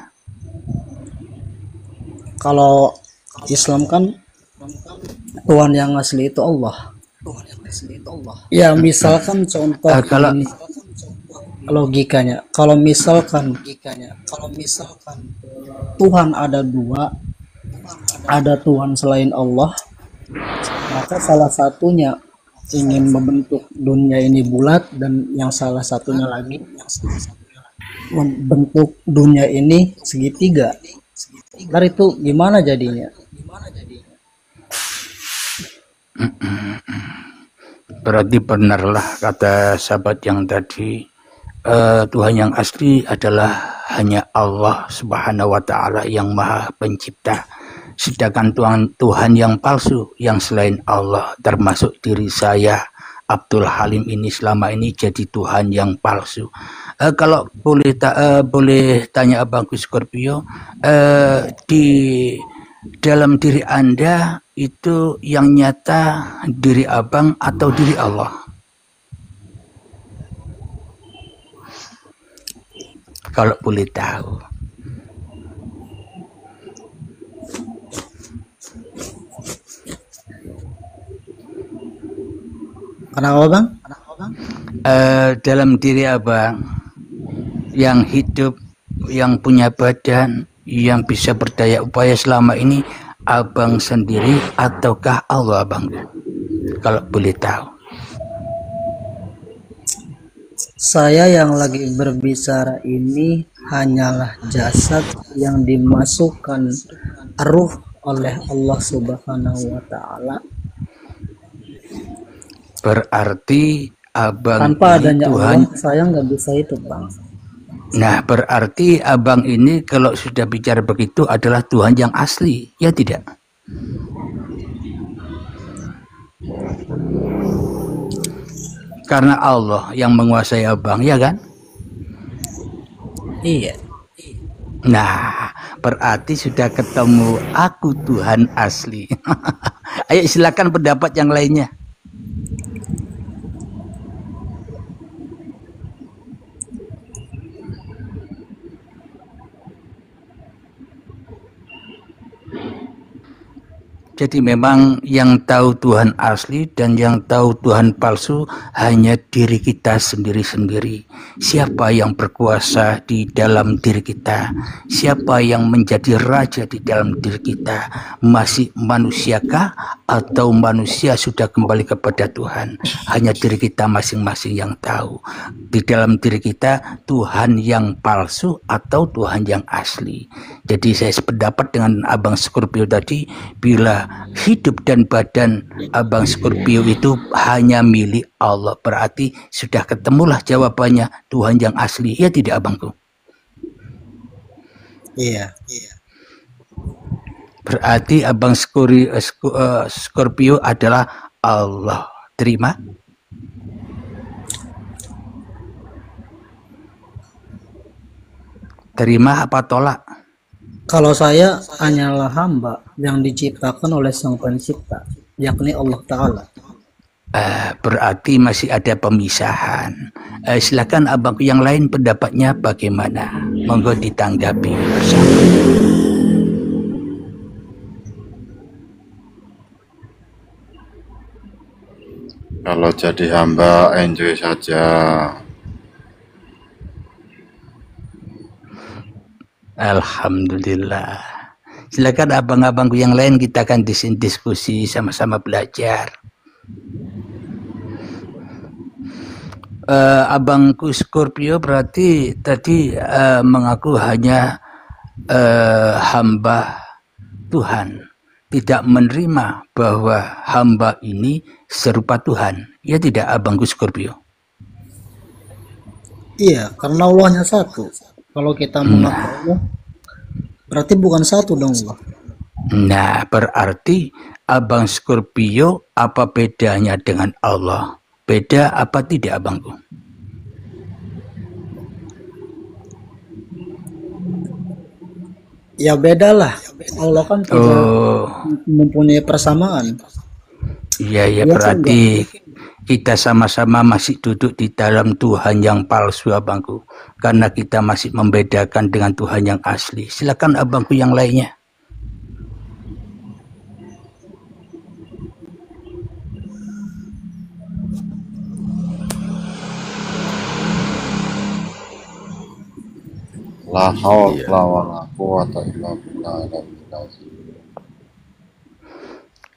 Kalau Islam kan Tuhan yang asli itu Allah. Ya misalkan contoh Kalau ini logikanya. Kalau misalkan Tuhan ada dua, ada Tuhan selain Allah, maka salah satunya ingin membentuk dunia ini bulat dan yang salah satunya lagi membentuk dunia ini segitiga. Ntar itu gimana jadinya? berarti benarlah kata sahabat yang tadi, Tuhan yang asli adalah hanya Allah Subhanahu wa Ta'ala yang Maha Pencipta. Sedangkan Tuhan yang palsu yang selain Allah, termasuk diri saya Abdul Halim ini, selama ini jadi Tuhan yang palsu. Kalau boleh tanya abangku Scorpio, di dalam diri Anda itu yang nyata diri abang atau diri Allah? Kalau boleh tahu. Kenapa bang? Dalam diri abang yang hidup, yang punya badan, yang bisa berdaya upaya selama ini, abang sendiri ataukah Allah abang? Kalau boleh tahu. Saya yang lagi berbicara ini hanyalah jasad yang dimasukkan ruh oleh Allah Subhanahu wa Ta'ala. Berarti abang Tanpa ini adanya Tuhan. Allah, saya nggak bisa itu bang. Nah, berarti abang ini kalau sudah bicara begitu adalah Tuhan yang asli, ya tidak? Karena Allah yang menguasai abang, ya kan? Iya. Nah, berarti sudah ketemu aku Tuhan asli. Ayo silakan pendapat yang lainnya. Jadi memang yang tahu Tuhan asli dan yang tahu Tuhan palsu hanya diri kita sendiri-sendiri. Siapa yang berkuasa di dalam diri kita? Siapa yang menjadi raja di dalam diri kita? Masih manusiakah atau manusia sudah kembali kepada Tuhan? Hanya diri kita masing-masing yang tahu. Di dalam diri kita Tuhan yang palsu atau Tuhan yang asli. Jadi saya sependapat dengan Abang Scorpio tadi, bila hidup dan badan Abang Scorpio itu hanya milik Allah, berarti sudah ketemulah jawabannya Tuhan yang asli, ya tidak abangku? Iya. Berarti Abang Scorpio adalah Allah. Terima? Terima apa tolak? Kalau saya hanyalah hamba yang diciptakan oleh Sang Pencipta, yakni Allah Ta'ala. Berarti masih ada pemisahan. Silakan abangku yang lain pendapatnya bagaimana? Monggo ditanggapi bersama. Kalau jadi hamba enjoy saja. Alhamdulillah. Silakan abang-abangku yang lain, kita akan diskusi sama-sama belajar. Abangku Scorpio berarti tadi mengaku hanya hamba Tuhan, tidak menerima bahwa hamba ini serupa Tuhan, ya tidak abangku Scorpio? Iya, karena Allahnya satu. Kalau kita mengaku Allah, berarti bukan satu dong Allah. Nah, berarti Abang Scorpio apa bedanya dengan Allah? Beda apa tidak, abangku? Ya beda lah. Allah kan tidak mempunyai persamaan. Iya, ya Dia kan berarti kita sama-sama masih duduk di dalam Tuhan yang palsu, abangku. Karena kita masih membedakan dengan Tuhan yang asli. Silakan abangku yang lainnya. La haula wala quwata illa billah.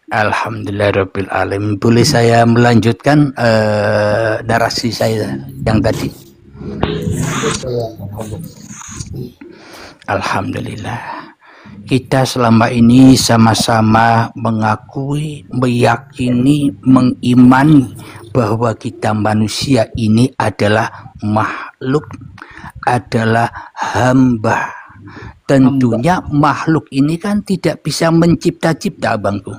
Alhamdulillahirabbil alamin. Boleh saya melanjutkan narasi saya yang tadi? Alhamdulillah. Kita selama ini sama-sama mengakui, meyakini, mengimani bahwa kita manusia ini adalah makhluk, adalah hamba. Tentunya makhluk ini kan tidak bisa mencipta-cipta, abangku.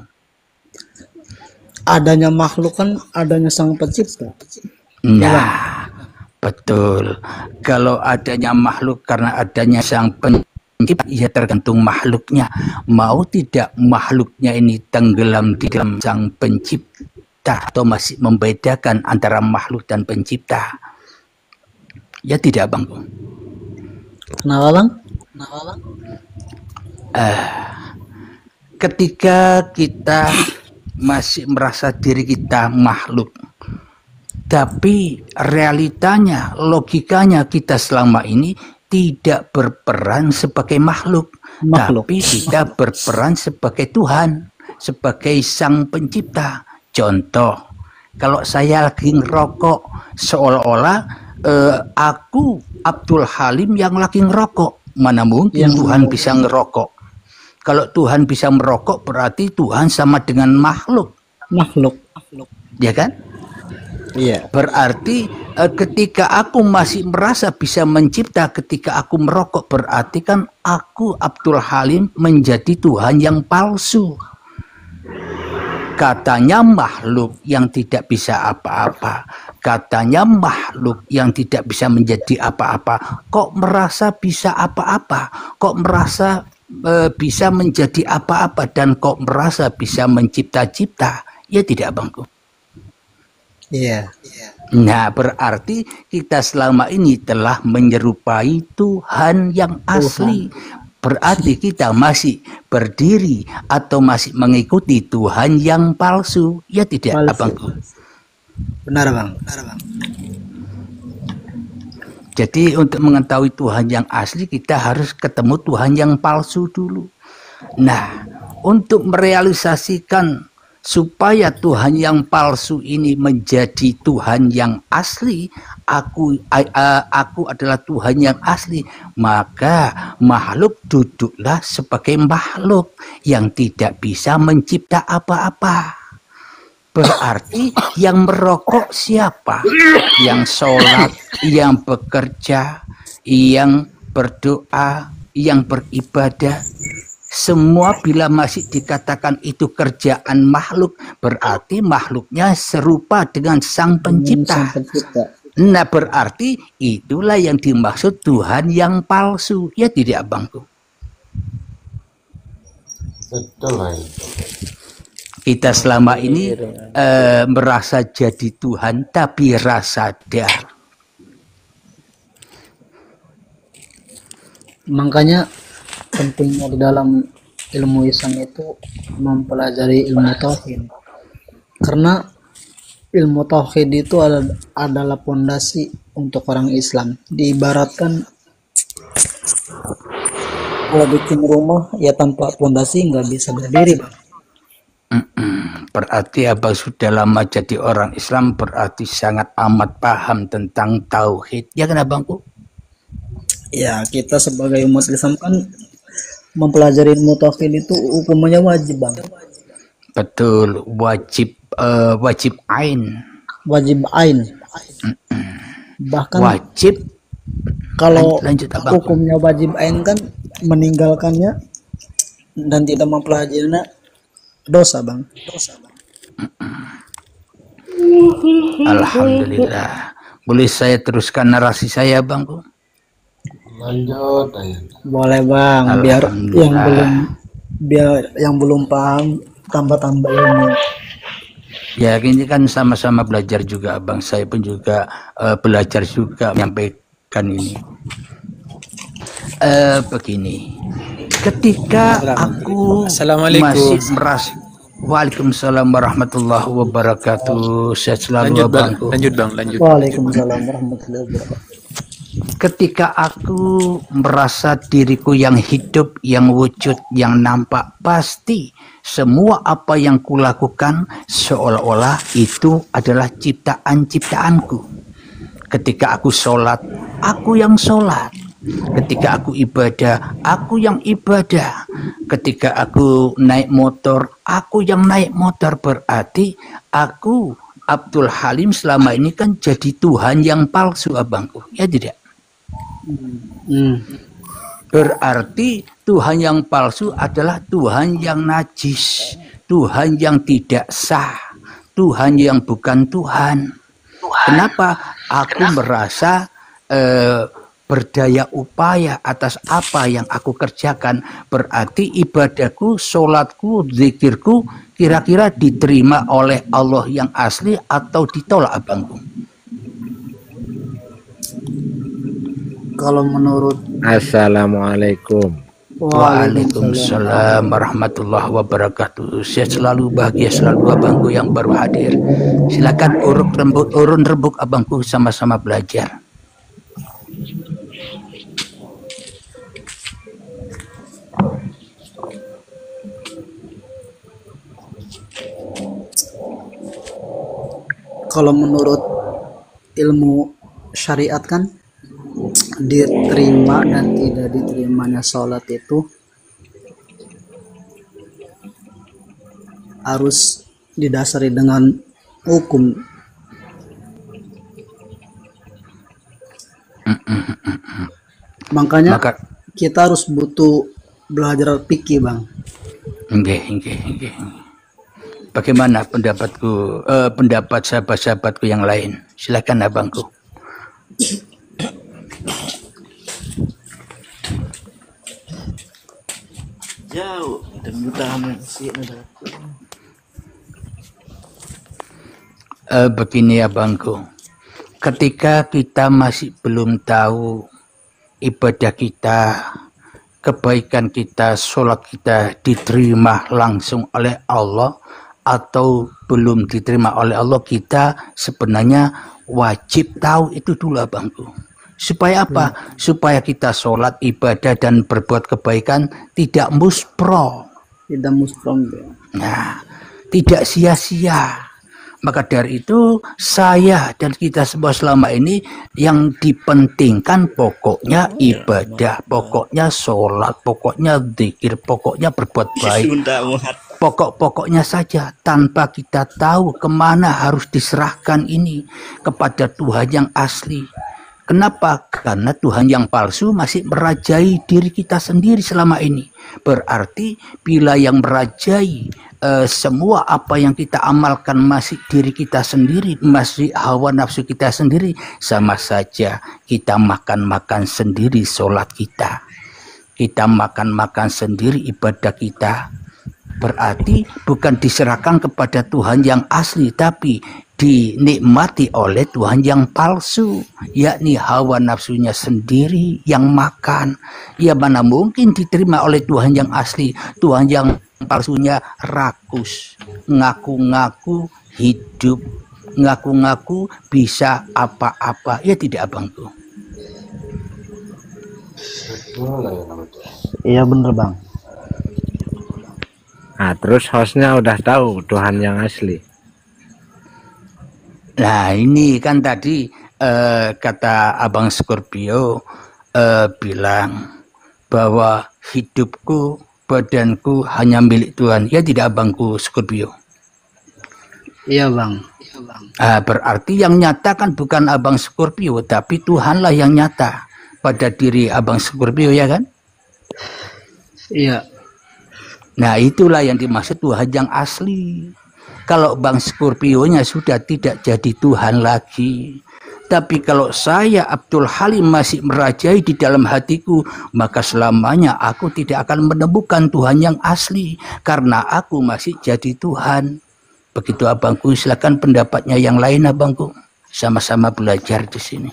Adanya makhluk kan adanya sang pencipta. Nah, betul. Kalau adanya makhluk karena adanya sang pencipta, ya tergantung makhluknya. Mau tidak makhluknya ini tenggelam di dalam sang pencipta atau masih membedakan antara makhluk dan pencipta? Ya tidak, abangku. Kenapa, Bang? Ketika kita masih merasa diri kita makhluk, tapi realitanya, logikanya kita selama ini tidak berperan sebagai makhluk, tapi kita berperan sebagai Tuhan, sebagai sang pencipta. Contoh, kalau saya lagi ngerokok, seolah-olah aku Abdul Halim yang lagi ngerokok. Mana mungkin Tuhan bisa ngerokok? Kalau Tuhan bisa merokok berarti Tuhan sama dengan makhluk. Ya kan? Iya. Berarti ketika aku masih merasa bisa mencipta ketika aku merokok, berarti kan aku Abdul Halim menjadi Tuhan yang palsu. Katanya makhluk yang tidak bisa apa-apa. Katanya makhluk yang tidak bisa menjadi apa-apa. Kok merasa bisa apa-apa? Kok merasa bisa menjadi apa-apa? Dan kok merasa bisa mencipta-cipta? Ya tidak, abangku. Iya. Nah, berarti kita selama ini telah menyerupai Tuhan yang asli. Berarti kita masih berdiri atau masih mengikuti Tuhan yang palsu. Ya tidak, abangku. Benar, Bang. Jadi untuk mengetahui Tuhan yang asli kita harus ketemu Tuhan yang palsu dulu. Nah, untuk merealisasikan supaya Tuhan yang palsu ini menjadi Tuhan yang asli, aku adalah Tuhan yang asli, maka makhluk duduklah sebagai makhluk yang tidak bisa mencipta apa-apa. Berarti yang merokok siapa? Yang sholat, yang bekerja, yang berdoa, yang beribadah. Semua bila masih dikatakan itu kerjaan makhluk, berarti makhluknya serupa dengan sang pencipta. Nah, berarti itulah yang dimaksud Tuhan yang palsu. Ya tidak, abangku? Betul lah. Kita selama ini merasa jadi Tuhan, tapi rasa sadar. Makanya pentingnya di dalam ilmu Islam itu mempelajari ilmu tauhid, karena ilmu tauhid itu adalah pondasi untuk orang Islam. Diibaratkan kalau bikin rumah ya tanpa pondasi nggak bisa berdiri, Bang. Berarti abang sudah lama jadi orang Islam, berarti sangat amat paham tentang tauhid. Ya kan, abangku? Ya, kita sebagai umat Islam kan mempelajari ilmu tauhid itu hukumnya wajib, Bang. Betul, wajib ain. Wajib ain. Bahkan wajib. Kalau lanjut, hukumnya wajib ain kan meninggalkannya dan tidak mempelajarinya dosa, Bang. Alhamdulillah. Boleh saya teruskan narasi saya, Bang? Lanjut aja. Boleh, Bang, biar yang belum paham tambah-tambah ilmu. Ya, ini kan sama-sama belajar juga, Bang. Saya pun juga belajar juga menyampaikan ini. Begini, ketika aku masih merasa, Waalaikumsalam warahmatullahi wabarakatuh. Saya selalu Bang. Lanjut Bang, lanjut. Waalaikumsalam warahmatullahi wabarakatuh. Ketika aku merasa diriku yang hidup, yang wujud, yang nampak, pasti semua apa yang kulakukan seolah-olah itu adalah ciptaan-ciptaanku. Ketika aku sholat, aku yang sholat. Ketika aku ibadah, aku yang ibadah. Ketika aku naik motor, aku yang naik motor. Berarti aku, Abdul Halim, selama ini kan jadi Tuhan yang palsu, abangku. Ya tidak? Berarti Tuhan yang palsu adalah Tuhan yang najis, Tuhan yang tidak sah, Tuhan yang bukan Tuhan. Kenapa? Aku merasa berdaya upaya atas apa yang aku kerjakan. Berarti ibadahku, sholatku, zikirku kira-kira diterima oleh Allah yang asli atau ditolak, abangku? Kalau menurut Assalamualaikum. Waalaikumsalam warahmatullahi wabarakatuh. Saya selalu bahagia, selalu abangku yang baru hadir. Silakan urun rembuk abangku, sama-sama belajar. Kalau menurut ilmu syariat kan diterima dan tidak diterimanya sholat itu harus didasari dengan hukum. Makanya kita harus butuh belajar fikih, Bang. Enggak. Bagaimana pendapatku, pendapat sahabat-sahabatku yang lain? Silakan abangku. Jauh dan utama sih begini abangku, ketika kita masih belum tahu ibadah kita, kebaikan kita, sholat kita diterima langsung oleh Allah atau belum diterima oleh Allah, kita sebenarnya wajib tahu itu dulu abangku. Supaya apa? Supaya kita sholat, ibadah, dan berbuat kebaikan tidak muspro. Tidak muspro. Nah, tidak sia-sia. Maka dari itu saya dan kita semua selama ini yang dipentingkan pokoknya ibadah, pokoknya sholat, pokoknya zikir, pokoknya berbuat baik. Pokok-pokoknya saja, tanpa kita tahu kemana harus diserahkan ini kepada Tuhan yang asli. Kenapa? Karena Tuhan yang palsu masih merajai diri kita sendiri selama ini. Berarti bila yang merajai semua apa yang kita amalkan masih diri kita sendiri, masih hawa nafsu kita sendiri, sama saja kita makan-makan sendiri sholat kita. Kita makan-makan sendiri ibadah kita. Berarti bukan diserahkan kepada Tuhan yang asli, tapi dinikmati oleh Tuhan yang palsu, yakni hawa nafsunya sendiri yang makan. Ya mana mungkin diterima oleh Tuhan yang asli. Tuhan yang palsunya rakus, ngaku-ngaku hidup, ngaku-ngaku bisa apa-apa. Ya tidak abangku? Iya bener Bang. Nah terus hostnya udah tahu Tuhan yang asli. Nah ini kan tadi kata Abang Scorpio bilang bahwa hidupku, badanku hanya milik Tuhan. Ya tidak Abangku Scorpio? Iya Bang. Berarti yang nyata kan bukan Abang Scorpio, tapi Tuhanlah yang nyata pada diri Abang Scorpio, ya kan? Iya. Nah, itulah yang dimaksud Tuhan yang asli. Kalau Bang Scorpio-nya sudah tidak jadi Tuhan lagi. Tapi kalau saya Abdul Halim masih merajai di dalam hatiku, maka selamanya aku tidak akan menemukan Tuhan yang asli. Karena aku masih jadi Tuhan. Begitu abangku, silakan pendapatnya yang lain abangku. Sama-sama belajar di sini.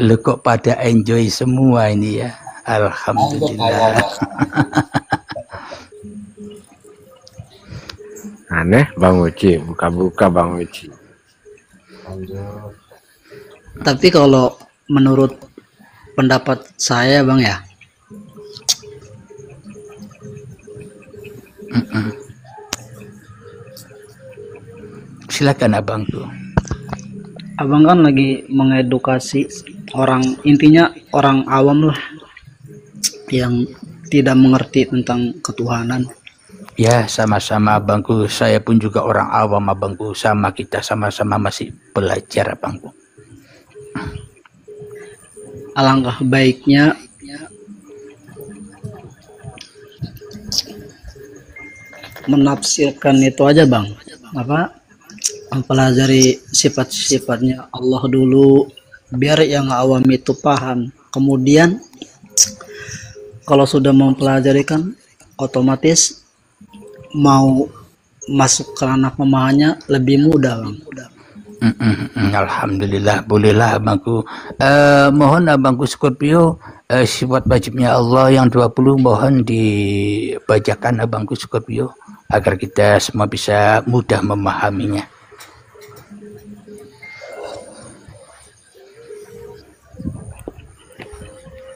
Lu kok pada enjoy semua ini ya. Alhamdulillah. Aneh Bang Uci, buka-buka Bang Uci. Tapi kalau menurut pendapat saya Bang ya, silakan abangku. Abang kan lagi mengedukasi orang, intinya orang awam lah, yang tidak mengerti tentang ketuhanan. Ya, sama-sama abangku. Saya pun juga orang awam abangku. Sama, kita sama-sama masih belajar abangku. Alangkah baiknya menafsirkan itu aja Bang. Apa? Mempelajari sifat-sifatnya Allah dulu, biar yang awam itu paham. Kemudian kalau sudah mempelajari kan otomatis mau masuk ke ranah pemahamannya lebih mudah Bang. Alhamdulillah, bolehlah abangku. Mohon abangku Scorpio, sifat wajibnya Allah yang 20 mohon dibacakan abangku Scorpio, agar kita semua bisa mudah memahaminya.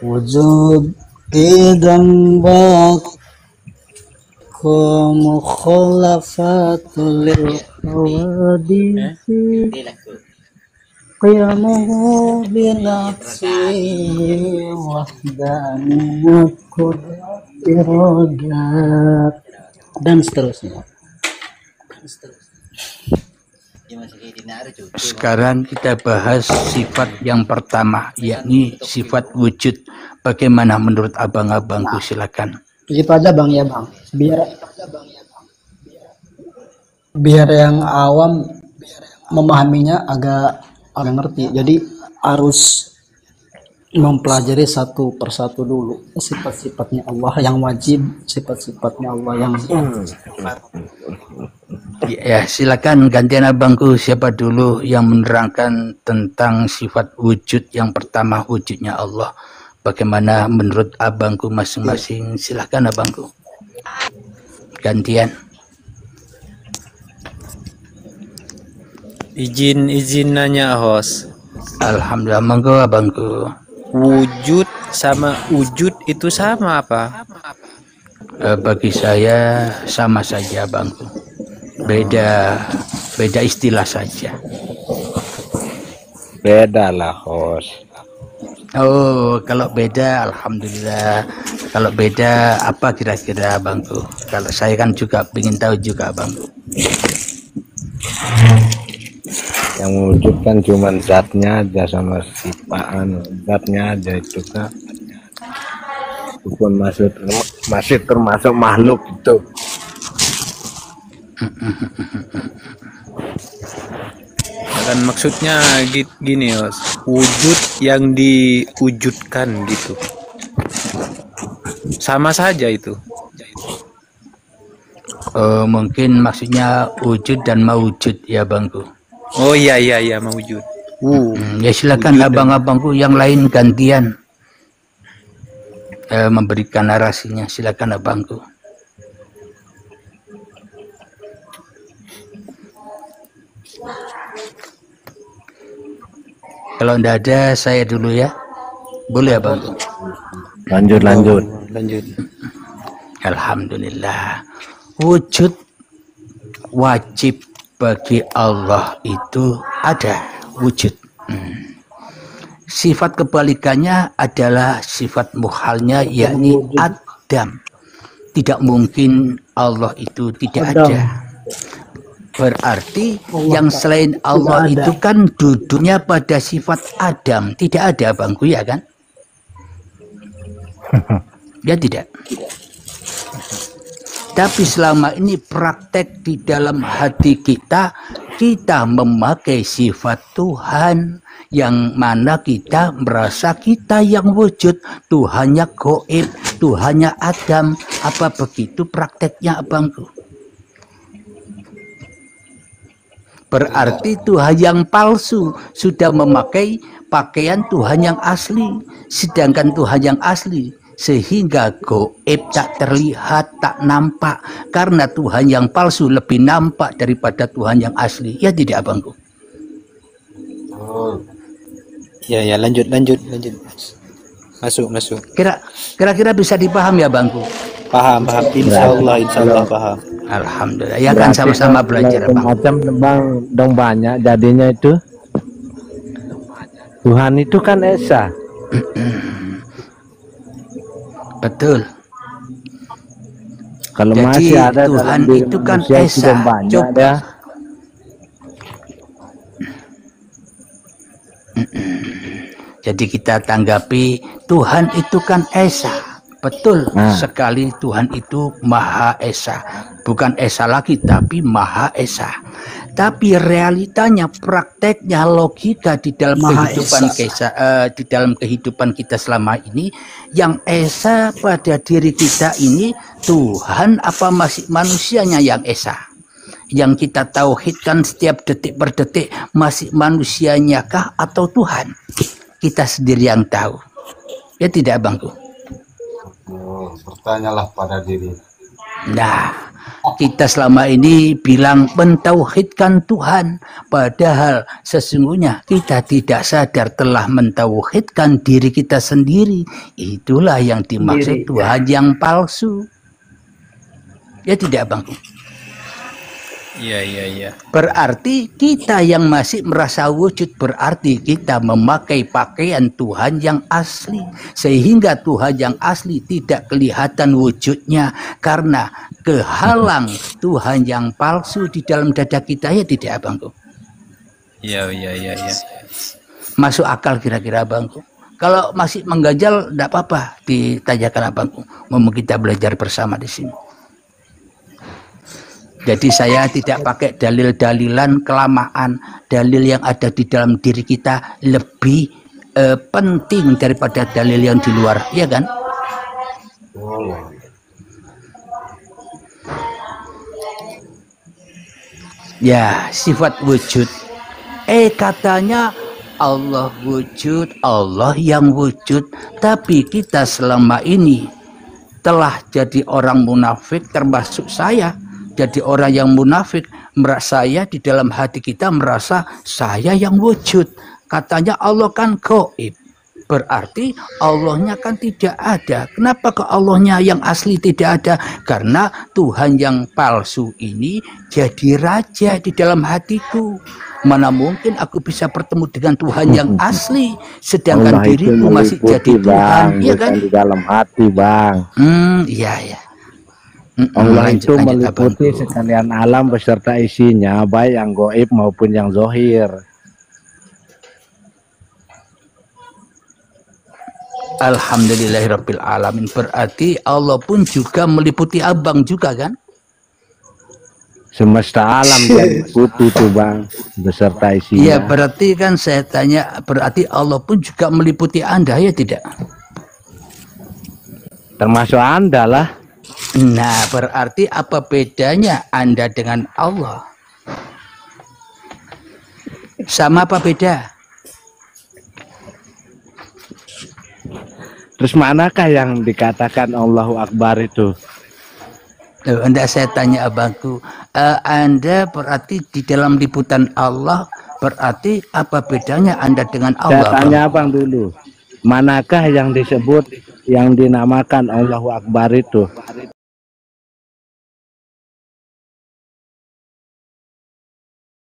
Wujud idam bak mukhalafatul hawadisi qiyamuhu binafsi wahdaniyat iradat dan seterusnya. Sekarang kita bahas sifat yang pertama, yakni sifat wujud. Bagaimana menurut abang-abangku, silakan. Gitu aja Bang ya Bang, biar yang awam memahaminya agak ngerti. Jadi harus mempelajari satu persatu dulu sifat-sifatnya Allah yang wajib, sifat-sifatnya Allah yang ya, silakan gantian abangku, siapa dulu yang menerangkan tentang sifat wujud yang pertama, wujudnya Allah. Bagaimana menurut abangku masing-masing? Silakan abangku. Gantian. Izin nanya host. Alhamdulillah, monggo abangku. Wujud sama wujud itu sama apa? Bagi saya sama saja abangku. Beda istilah saja. Beda lah host. Oh, kalau beda alhamdulillah. Kalau beda apa kira-kira abangku? Kalau saya kan juga ingin tahu juga abangku. Yang wujud kan cuma zatnya aja sama sifatan, zatnya aja itu kan. Bukan masih termasuk makhluk itu. Dan maksudnya gini wujud yang diwujudkan gitu, sama saja itu. Mungkin maksudnya wujud dan mawujud ya bangku. Oh iya mawujud. Ya silakan abang-abangku yang lain gantian memberikan narasinya, silakan abangku. Kalau tidak ada, saya dulu ya. Boleh ya Bang? Lanjut. Alhamdulillah. Wujud wajib bagi Allah itu ada wujud. Sifat kebalikannya adalah sifat muhalnya, yakni adam. Tidak mungkin Allah itu tidak ada. Berarti yang selain Allah itu kan duduknya pada sifat Adam. Tidak ada bangku ya kan? Ya tidak. Tapi selama ini praktek di dalam hati kita, kita memakai sifat Tuhan, yang mana kita merasa kita yang wujud, Tuhannya gaib, Tuhannya Adam. Apa begitu prakteknya abangku? Berarti Tuhan yang palsu sudah memakai pakaian Tuhan yang asli, sedangkan Tuhan yang asli sehingga gaib tak terlihat, tak nampak, karena Tuhan yang palsu lebih nampak daripada Tuhan yang asli. Ya tidak abangku? Ya lanjut. Masuk. Kira-kira bisa dipahami ya bangku? Paham. Insya Allah paham. Alhamdulillah. Ya kan sama-sama belajar bang. Macam bang dong banyak jadinya itu. Tuhan itu kan Esa. Betul. Kalau jadi masih ada Tuhan itu kan Esa. Coba. Jadi kita tanggapi Tuhan itu kan Esa. Betul sekali, Tuhan itu Maha Esa. Bukan Esa lagi, tapi Maha Esa. Tapi realitanya, prakteknya, logika di dalam di dalam kehidupan kita selama ini, yang Esa pada diri kita ini Tuhan apa masih manusianya yang Esa? Yang kita tauhidkan setiap detik per detik, masih manusianya kah atau Tuhan? Kita sendiri yang tahu. Ya tidak bangku? Bertanyalah pada diri. Nah, kita selama ini bilang mentauhidkan Tuhan, padahal sesungguhnya kita tidak sadar telah mentauhidkan diri kita sendiri. Itulah yang dimaksud Tuhan yang palsu. Ya tidak bangku? Iya. Berarti kita yang masih merasa wujud, berarti kita memakai pakaian Tuhan yang asli, sehingga Tuhan yang asli tidak kelihatan wujudnya karena kehalang Tuhan yang palsu di dalam dada kita. Ya tidak abangku? Iya. Masuk akal kira-kira abangku? Kalau masih mengganjal tidak apa-apa, ditanyakan abangku. Ngomong kita belajar bersama di sini. Jadi saya tidak pakai dalil-dalilan kelamaan. Dalil yang ada di dalam diri kita lebih penting daripada dalil yang di luar, ya kan? Ya, sifat wujud. Katanya Allah wujud, Allah yang wujud. Tapi kita selama ini telah jadi orang munafik, termasuk saya. Jadi orang yang munafik, saya di dalam hati kita merasa saya yang wujud. Katanya Allah kan gaib. Berarti Allahnya kan tidak ada. Kenapa ke Allahnya yang asli tidak ada? Karena Tuhan yang palsu ini jadi raja di dalam hatiku. Mana mungkin aku bisa bertemu dengan Tuhan yang asli, sedangkan diriku masih jadi Tuhan, ya kan? Di dalam hati, bang. Iya. Allah itu meliputi sekalian alam beserta isinya, baik yang gaib maupun yang zohir. Alhamdulillahirabbil alamin. Berarti Allah pun juga meliputi abang juga kan? Semesta alam meliputi itu bang, beserta isinya. Iya, berarti kan saya tanya, berarti Allah pun juga meliputi Anda, ya tidak? Termasuk Anda lah. Nah, berarti apa bedanya Anda dengan Allah? Sama apa beda? Terus manakah yang dikatakan Allahu Akbar itu? Anda saya tanya abangku, Anda berarti di dalam liputan Allah, berarti apa bedanya Anda dengan Allah? Saya tanya abang dulu, manakah yang disebut, yang dinamakan Allahu Akbar itu?